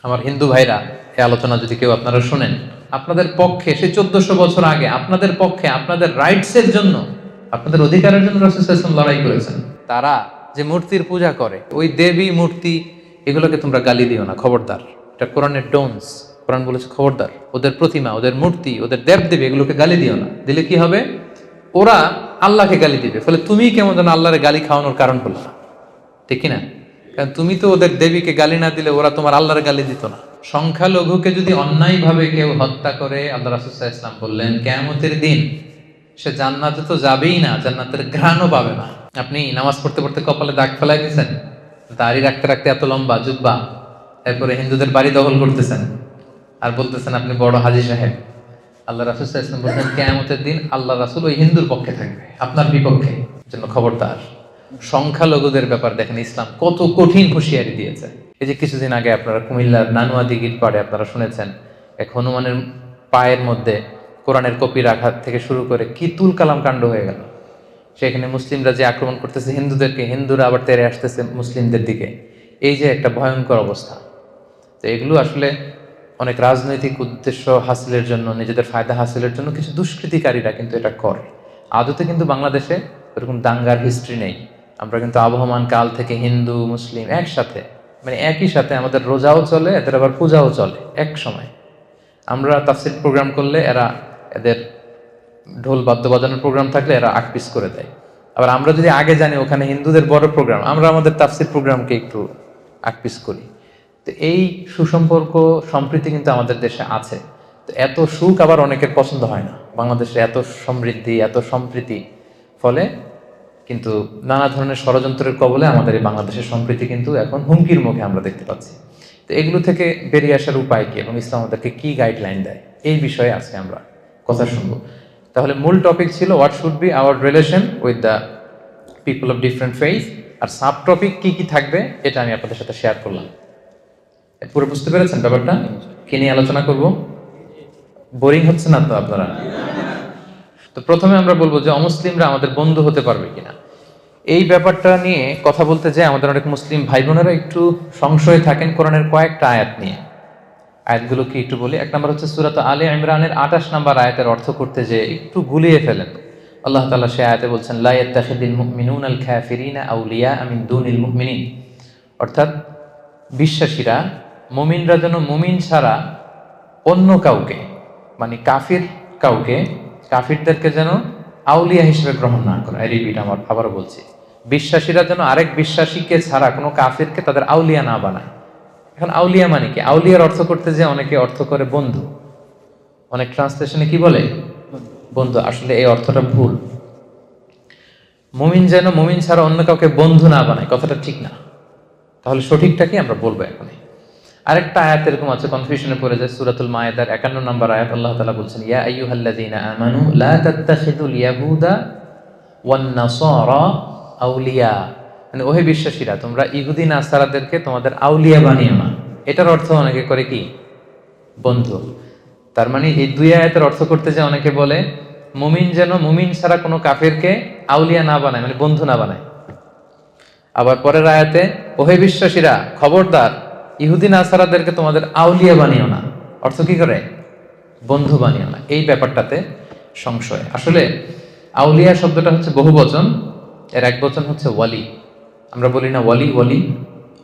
আমার হিন্দু ভাইরা, এই আলোচনা যদি কেউ আপনারা শুনেন, আপনাদের পক্ষে সে 1400 বছর আগে আপনাদের পক্ষে আপনাদের রাইটসের জন্য, আপনাদের অধিকারের জন্য রাসূল সাল্লাল্লাহু আলাইহি ওয়াসাল্লাম লড়াই করেছেন। তারা যে মূর্তির পূজা করে, ওই দেবী মূর্তি, এগুলোকে তোমরা গালি দিও না, খবরদার। এটা কোরআনের ডোন্স। কোরআন বলেছে খবরদার, ওদের প্রতিমা, ওদের মূর্তি, ওদের দেবদেবী, এগুলোকে গালি দিও না। দিলে কি হবে? ওরা আল্লাহকে গালি দিবে, ফলে তুমি কেমন যেন আল্লাহরে গালি খাওয়ানোর কারণ হলো না, ঠিক কিনা? কারণ তুমি তো ওদের দেবীকে গালি না দিলে ওরা তোমার আল্লাহর গালি দিত না। সংখ্যালঘুকে যদি অন্যায়ভাবে কেউ হত্যা করে, আল্লাহ রাসূল সাল্লাল্লাহু আলাইহি ওয়াসাল্লাম বললেন কিয়ামতের দিন সে জান্নাতে তো যাবেই না, জান্নাতের ঘ্রাণও পাবে না। আপনি নামাজ পড়তে পড়তে কপালে দাগ ফেলাই দিয়েছেন, দাড়ি রাখতে রাখতে এত লম্বা জুব্বা, এরপরে হিন্দুদের বাড়ি দখল করতেছেন আর বলতেছেন আপনি বড় হাজী সাহেব। আল্লাহ রাসূল সাল্লাল্লাহু আলাইহি ওয়াসাল্লাম বলছেন কিয়ামতের দিন আল্লাহ রাসূল ওই হিন্দুর পক্ষে থাকবে, আপনার বিপক্ষে। জন্য খবরদার। সংখ্যালঘুদের ব্যাপার দেখেন ইসলাম কত কঠিন হুঁশিয়ারি দিয়েছে। এই যে কিছুদিন আগে আপনারা কুমিল্লার নানুয়া দিঘির পাড়ে আপনারা শুনেছেন, এক হনুমানের পায়ের মধ্যে কোরআনের কপি রাখা থেকে শুরু করে কি তুল কালাম কাণ্ড হয়ে গেল। সেখানে মুসলিমরা যে আক্রমণ করতেছে হিন্দুদেরকে, হিন্দুরা আবার তেড়ে আসতেছে মুসলিমদের দিকে। এই যে একটা ভয়ঙ্কর অবস্থা। তো এগুলো আসলে অনেক রাজনৈতিক উদ্দেশ্য হাসিলের জন্য, নিজেদের ফায়দা হাসিলের জন্য কিছু দুষ্কৃতিকারীরা কিন্তু এটা করে। আদতে কিন্তু বাংলাদেশে এরকম দাঙ্গার হিস্ট্রি নেই। আমরা কিন্তু আবহমান কাল থেকে হিন্দু মুসলিম একসাথে, মানে একই সাথে আমাদের রোজাও চলে, এদের আবার পূজাও চলে এক সময়। আমরা তাফসীর প্রোগ্রাম করলে এরা, এদের ঢোল বাদ্য বাজানোর প্রোগ্রাম থাকলে এরা আকপিস করে দেয়। আবার আমরা যদি আগে জানি ওখানে হিন্দুদের বড় প্রোগ্রাম, আমরা আমাদের তাফসীর প্রোগ্রামকে একটু আকপিস করি। তো এই সুসম্পর্ক সম্প্রীতি কিন্তু আমাদের দেশে আছে। তো এত সুখ আবার অনেকের পছন্দ হয় না। বাংলাদেশে এত সমৃদ্ধি, এত সম্প্রীতি, ফলে কিন্তু নানা ধরনের ষড়যন্ত্রের কবলে আমাদের এই বাংলাদেশের সম্প্রীতি কিন্তু এখন হুমকির মুখে আমরা দেখতে পাচ্ছি। তো এগুলো থেকে বেরিয়ে আসার উপায় কি এবং ইসলাম আমাদেরকে কি গাইডলাইন দেয়, এই বিষয়ে আজকে আমরা কথা শুনবো। তাহলে মূল টপিক ছিল what should be our relation with the people of different faith, আর সাব টপিক কি কি থাকবে এটা আমি আপনাদের সাথে শেয়ার করলাম। পুরো বুঝতে পেরেছেন ব্যাপারটা? কি নিয়ে আলোচনা করব? বোরিং হচ্ছে না তো আপনারা? তো প্রথমে আমরা বলবো যে অমুসলিমরা আমাদের বন্ধু হতে পারবে কিনা। এই ব্যাপারটা নিয়ে কথা বলতে যে আমাদের অনেক মুসলিম ভাই বোনেরা একটু সংশয়ে থাকেন কোরআনের কয়েকটা আয়াত নিয়ে। আয়াতগুলো কি একটু বলি। এক নম্বর হচ্ছে সূরা আলে ইমরানের 28 নম্বর আয়াতের অর্থ করতে যে একটু গুলিয়ে ফেলেন। আল্লাহ তাআলা সেই আয়াতে বলছেন লা ইয়াত্তাখিদিল মুমিনুনাল কাফিরিনা আউলিয়া মিন দুনিল মুমিনিন, অর্থাৎ বিশ্বাসীরা, মুমিনরা যেন মুমিন ছাড়া অন্য কাউকে, মানে কাফির কাউকে, কাফিরদেরকে যেন আউলিয়া হিসেবে গ্রহণ না করে। রিপিট, আমার আবারও বলছি, বিশ্বাসীরা যেন আরেক বিশ্বাসীকে ছাড়া কোনো কাফিরকে তাদের আউলিয়া না বানায়। এখন আউলিয়া মানে কি? আউলিয়ার অর্থ করতে যে অনেকে অর্থ করে বন্ধু, অনেক ট্রান্সলেশনে কি বলে? বন্ধু। আসলে এই অর্থটা ভুল। মুমিন যেন মুমিন ছাড়া অন্য কাউকে বন্ধু না বানায়, কথাটা ঠিক না। তাহলে সঠিকটা কি আমরা বলবো এখনই। আরেকটা আয়াত এরকম আছে, কনফিউশনে পড়ে যায়। সূরাতুল মায়েদার 51 নম্বর আয়াত, আল্লাহ তাআলা বলছেন ইয়া আইয়ুহাল্লাযীনা আমানু লা তাত্তাখিযুল ইয়াহুদা ওয়ান নাসারা আউলিয়া, মানে ওহে বিশ্বাসীরা, তোমরা ইহুদি নাসারাদেরকে তোমাদের আউলিয়া বানিও না। এটার অর্থ অনেকে করে কি? বন্ধু। তার মানে এই দুই আয়াতের অর্থ করতে যে অনেকে বলে মুমিন যেন মুমিন ছাড়া কোনো কাফিরকে আউলিয়া না বানায়, মানে বন্ধু না বানায়। আবার পরের আয়াতে ওহে বিশ্বাসীরা, খবরদার ইহুদি নাসারাদেরকে তোমাদের আউলিয়া বানিও না। অর্থ কি করে? বন্ধু বানিও না। এই ব্যাপারটাতে সংশয়। আসলে আউলিয়া শব্দটা হচ্ছে বহুবচন, এর এক বচন হচ্ছে ওয়ালি। আমরা বলি না ওয়ালি, ওয়ালি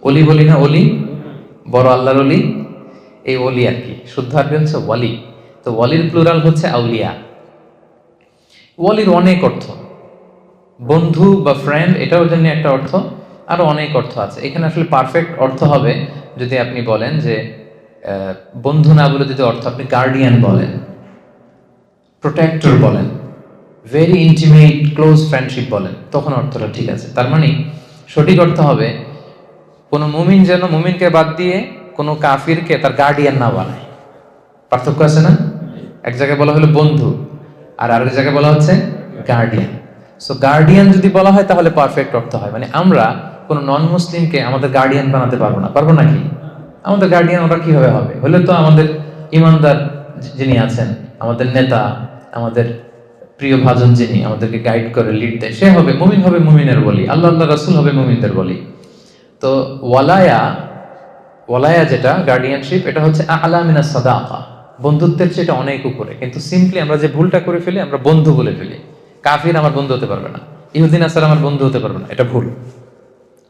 ওলি বলি না, ওলি বড় আল্লাহর ওলি, এই ওলি আর কি। শুদ্ধ আরবি হচ্ছে ওয়ালি। তো ওয়ালির প্লুরাল হচ্ছে আউলিয়া। ওয়ালির অনেক অর্থ, বন্ধু বা ফ্রেন্ড, এটাও জন্য একটা অর্থ, আরো অনেক অর্থ আছে। এখানে আসলে পারফেক্ট অর্থ হবে যদি আপনি বলেন যে বন্ধু না বলে যদি অর্থ আপনি গার্ডিয়ান বলেন, প্রোটেক্টর বলেন, ভেরি ইন্টিমেট ক্লোজ ফ্রেন্ডশিপ বলেন, তখন অর্থটা ঠিক আছে। তার মানে সঠিক অর্থ হবে কোনো মুমিন যেন মুমিনকে বাদ দিয়ে কোনো কাফিরকে তার গার্ডিয়ান না বানায়। পার্থক্য আছে না? এক জায়গায় বলা হলো বন্ধু, আর আরেক জায়গায় বলা হচ্ছে গার্ডিয়ান। সো গার্ডিয়ান যদি বলা হয় তাহলে পারফেক্ট অর্থ হয়। মানে আমরা কোনো নন মুসলিমকে আমাদের গার্ডিয়ান বানাতে পারবো না। পারবো নাকি? আমাদের গার্ডিয়ান ওরা কিভাবে হবে? হলে তো আমাদের ইমানদার যিনি আছেন, আমাদের নেতা, আমাদের প্রিয় ভাজন যিনি আমাদেরকে গাইড করে লিড দেয়, সে হবে মুমিন, হবে মুমিনের বলি, আল্লাহ আল্লাহ রাসূল হবে মুমিনদের বলি। তো ওয়ালায়া ওয়ালায়া যেটা গার্ডিয়ানশিপ, এটা হচ্ছে আ'লা মিনাস সাদাকা, বন্ধুত্বের চেয়ে এটা অনেক উপরে। কিন্তু সিম্পলি আমরা যে ভুলটা করে ফেলি, আমরা বন্ধু বলে ফেলি। কাফির আমার বন্ধু হতে পারবে না, ইহুদি নাসারা আমার বন্ধু হতে পারবে না, এটা ভুল।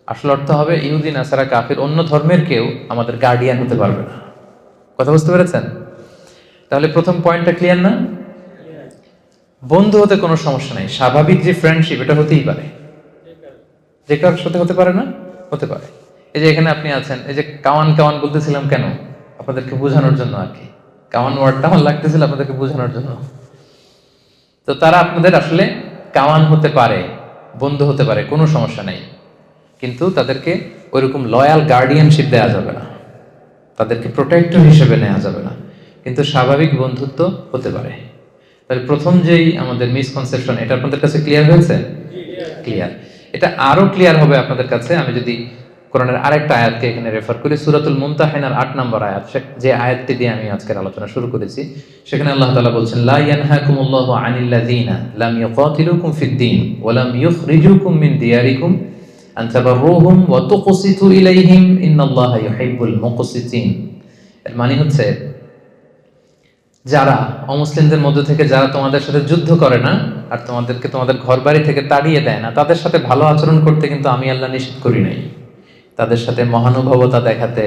আসল অর্থ হবে ইহুদি নাসারা কাফির অন্য ধর্মের কেউ আমাদের গার্ডিয়ান হতে পারবে না। কথা বুঝতে পেরেছেন? তাহলে প্রথম পয়েন্টটা ক্লিয়ার না? বন্ধু হতে কোনো সমস্যা নাই, স্বাভাবিক যে ফ্রেন্ডশিপ এটা হতেই পারে। যে কারোর সাথে হতে পারে না? হতে পারে। এই যে এখানে আপনি আছেন, এই যে কাওয়ান কাওয়ান বলতেছিলাম কেন? আপনাদেরকে বোঝানোর জন্য আর কি। কাওয়ান ওয়ার্ডটা আমার লাগতেছিল আপনাদেরকে বোঝানোর জন্য। তো তারা আপনাদের আসলে কাওয়ান হতে পারে, বন্ধু হতে পারে, কোনো সমস্যা নাই। কিন্তু তাদেরকে ওইরকম লয়াল গার্ডিয়ানশিপ দেওয়া যাবে না, তাদেরকে প্রোটেক্টর হিসেবে নেওয়া যাবে না, কিন্তু স্বাভাবিক বন্ধুত্ব হতে পারে। তাহলে প্রথম যেই আমাদের মিসকনসেপশন, এটা আপনাদের কাছে ক্লিয়ার হয়েছে? ক্লিয়ার। এটা আরো ক্লিয়ার হবে আপনাদের কাছে আমি যদি কোরআনের আরেকটা আয়াতকে এখানে রেফার করি, সূরাতুল মুমতাহিনার 8 নম্বর আয়াত, যে আয়াতটি দিয়ে আমি আজকের আলোচনা শুরু করেছি। সেখানে আল্লাহ তাআলা বলছেন, লা ইয়ানহাকুমুল্লাহু আনিল্লাযীনা লাম ইউকাতিলুকুম ফিদ-দীন ওয়া লাম ইখরিজুকুম মিন দিয়ারিকুম আন তাবাররুহুম ওয়া তুকসিতু ইলাইহিম ইন্নাল্লাহা ইউহিব্বুল মুকসিতিন। এর মানে হচ্ছে, যারা অমুসলিমদের মধ্য থেকে যারা তোমাদের সাথে যুদ্ধ করে না আর তোমাদেরকে তোমাদের ঘর বাড়ি থেকে তাড়িয়ে দেয় না, তাদের সাথে ভালো আচরণ করতে কিন্তু আমি আল্লাহ নিষেধ করি নাই। তাদের সাথে মহানুভবতা দেখাতে,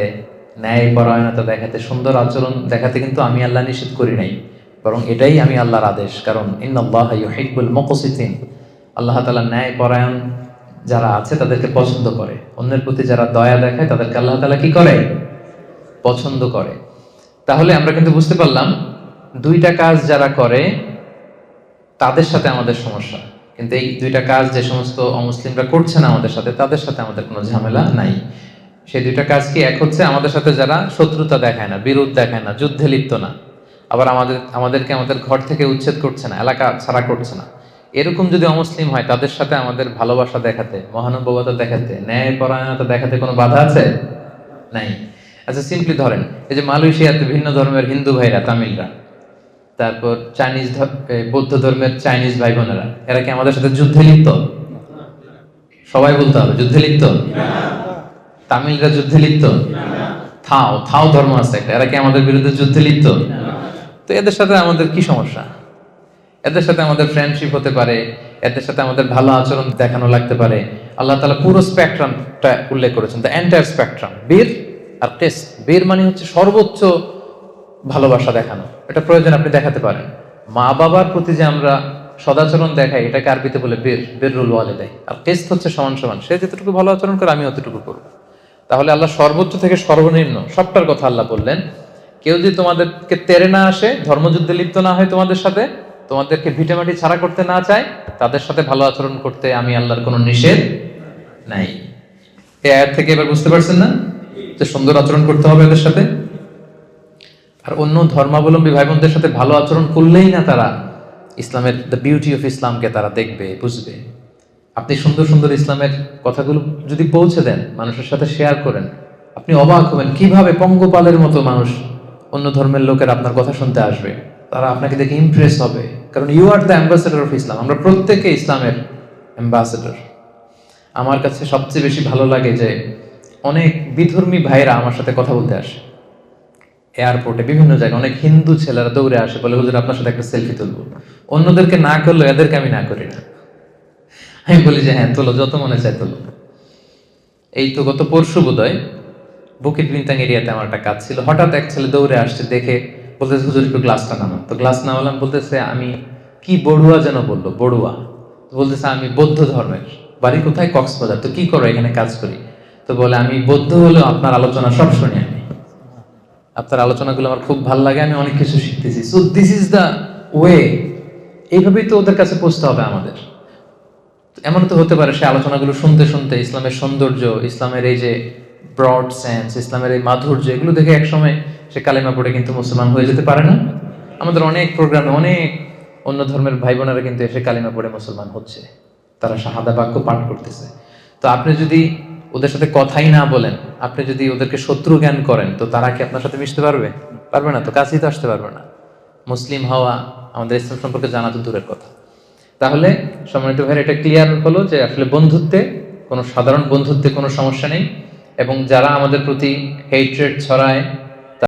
ন্যায় পরায়ণতা দেখাতে, সুন্দর আচরণ দেখাতে কিন্তু আমি আল্লাহ নিষেধ করি নাই, বরং এটাই আমি আল্লাহর আদেশ। কারণ ইন্নাল্লাহা ইউহিব্বুল মুকসিতিন, আল্লাহ তাআলা ন্যায় পরায়ণ যারা আছে তাদেরকে পছন্দ করে। অন্যের প্রতি যারা দয়া দেখায় তাদেরকে আল্লাহ তাআলা কি করে? পছন্দ করে। তাহলে আমরা কিন্তু বুঝতে পারলাম দুইটা কাজ যারা করে তাদের সাথে আমাদের সমস্যা, কিন্তু এই দুইটা কাজ যে সমস্ত অমুসলিমরা করছে না আমাদের সাথে, তাদের সাথে আমাদের কোনো ঝামেলা নাই। সেই দুইটা কাজ কি? এক হচ্ছে আমাদের সাথে যারা শত্রুতা দেখায় না, বিরোধ দেখায় না, যুদ্ধে লিপ্ত না, আবার আমাদেরকে আমাদের ঘর থেকে উচ্ছেদ করছে না, এলাকা ছাড়া করছে না, এরকম যদি অমুসলিম হয় তাদের সাথে আমাদের ভালোবাসা দেখাতে, মহানুভবতা দেখাতে, ন্যায় পরায়ণতা দেখাতে কোনো বাধা আছে? নাই। আচ্ছা সিম্পলি ধরেন, এই যে মালয়েশিয়াতে ভিন্ন ধর্মের হিন্দু ভাইরা, তামিলরা, তারপর চাইনিজ বৌদ্ধ ধর্মের চাইনিজ ভাই বোনেরা, এরা কি আমাদের সাথে যুদ্ধে লিপ্ত? সবাই বলতে হবে, যুদ্ধে লিপ্ত? তামিলরা যুদ্ধে লিপ্ত? থাও ধর্ম আছে একটা, এরা কি আমাদের বিরুদ্ধে যুদ্ধে লিপ্ত? তো এদের সাথে আমাদের কি সমস্যা? এদের সাথে আমাদের ফ্রেন্ডশিপ হতে পারে, এদের সাথে আমাদের ভালো আচরণ দেখানো লাগতে পারে। আল্লাহ তাআলা পুরো স্পেকট্রামটা উল্লেখ করেছেন, দ্য এন্টায়ার স্পেকট্রাম। বীর আর টেস্ট, বীর মানে হচ্ছে সর্বোচ্চ ভালোবাসা দেখানো, এটা প্রয়োজন আপনি দেখাতে পারেন। মা বাবার প্রতি যে আমরা সদাচরণ দেখাই, এটাকে আরবিতে বলে বিররুল ওয়ালিদাইন। আর টেস্ট হচ্ছে সমান সমান, সে যতটুকু ভালো আচরণ করে আমি অতটুকু করব। তাহলে আল্লাহ সর্বোচ্চ থেকে সর্বনিম্ন সবটার কথা আল্লাহ বললেন। কেউ যদি তোমাদেরকে তেড়ে না আসে, ধর্মযুদ্ধে লিপ্ত না হয়, তোমাদের সাথে তোমাদেরকে ভিটেমাটি ছাড়া করতে না চায়, তাদের সাথে ভালো আচরণ করতে আমি আল্লাহর কোনো নিষেধ নাই। এই আয়াত থেকে এবার বুঝতে পারছেন না যে সুন্দর আচরণ করতে হবে এদের সাথে? আর অন্য ধর্মাবলম্বী ভাই বোনদের সাথে ভালো আচরণ করলেই না তারা ইসলামের দ্য বিউটি অফ ইসলামকে তারা দেখবে, বুঝবে। আপনি সুন্দর সুন্দর ইসলামের কথাগুলো যদি পৌঁছে দেন, মানুষের সাথে শেয়ার করেন, আপনি অবাক হবেন কিভাবে পঙ্গপালের মতো মানুষ, অন্য ধর্মের লোকের আপনার কথা শুনতে আসবে। তারা আপনাকে দেখে ইমপ্রেস হবে, কারণ you are the ambassador of Islam. আমরা প্রত্যেকে ইসলামের অ্যাম্বাসেডর। আমার কাছে সবচেয়ে বেশি ভালো লাগে যে অনেক বিধর্মী ভাইরা আমার সাথে কথা বলতে আসে। এয়ারপোর্টে, বিভিন্ন জায়গায় অনেক হিন্দু ছেলেরা দৌড়ে আসে, বলে হুজুর আপনার সাথে একটা সেলফি তুলবো। অন্যদেরকে না করলেও এদেরকে আমি না করি না। আমি বলি যে হ্যাঁ তোলো, যত মনে চায় তোলো। এই তো গত পরশু বোধহয় বুকিট বিনতাং এরিয়াতে আমার একটা কাজ ছিল, হঠাৎ এক ছেলে দৌড়ে আসছে, দেখে বলতেছে হুজুর একটু গ্লাসটা নামান। তো গ্লাস নামালাম, বলতেছে আমি কি বড়ুয়া যেন বললো, বড়ুয়া। বলতেছে আমি বৌদ্ধ ধর্মের, বাড়ি কোথায়? কক্সবাজার। তো কি করো? এখানে কাজ করি। তো বলে আমি বৌদ্ধ হলেও আপনার আলোচনা সব শুনি, আমি আপনার আলোচনাগুলো আমার খুব ভালো লাগে, আমি অনেক কিছু শিখতেছি। So this is the way. এইভাবেই তো ওদের কাছে পৌঁছতে হবে আমাদের। এমন তো হতে পারে সে আলোচনাগুলো শুনতে শুনতে ইসলামের সৌন্দর্য, ইসলামের এই যে ব্রড সেন্স, ইসলামের এই মাধুর্য, এগুলো দেখে একসময় সে কালেমা পড়ে কিন্তু মুসলমান হয়ে যেতে পারে না? আমাদের অনেক প্রোগ্রামে অনেক অন্য ধর্মের ভাই বোনেরা কিন্তু এসে কালেমা পড়ে মুসলমান হচ্ছে, তারা শাহাদা বাক্য পাঠ করতেছে। তো আপনি যদি ওদের সাথে কথাই না বলেন, আপনি যদি ওদেরকে শত্রু জ্ঞান করেন, তো তারা কি আপনার সাথে মিশতে পারবে? পারবে না, তো কাছেই তো আসতে পারবে না। মুসলিম হওয়া, আমাদের ইসলাম সম্পর্কে জানা তো দূরের কথা। তাহলে সম্মানিত ভাইরা, এটা ক্লিয়ার হলো যে আসলে বন্ধুত্বে, কোনো সাধারণ বন্ধুত্বে কোনো সমস্যা নেই। এবং যারা আমাদের প্রতি হেট্রেড ছড়ায়,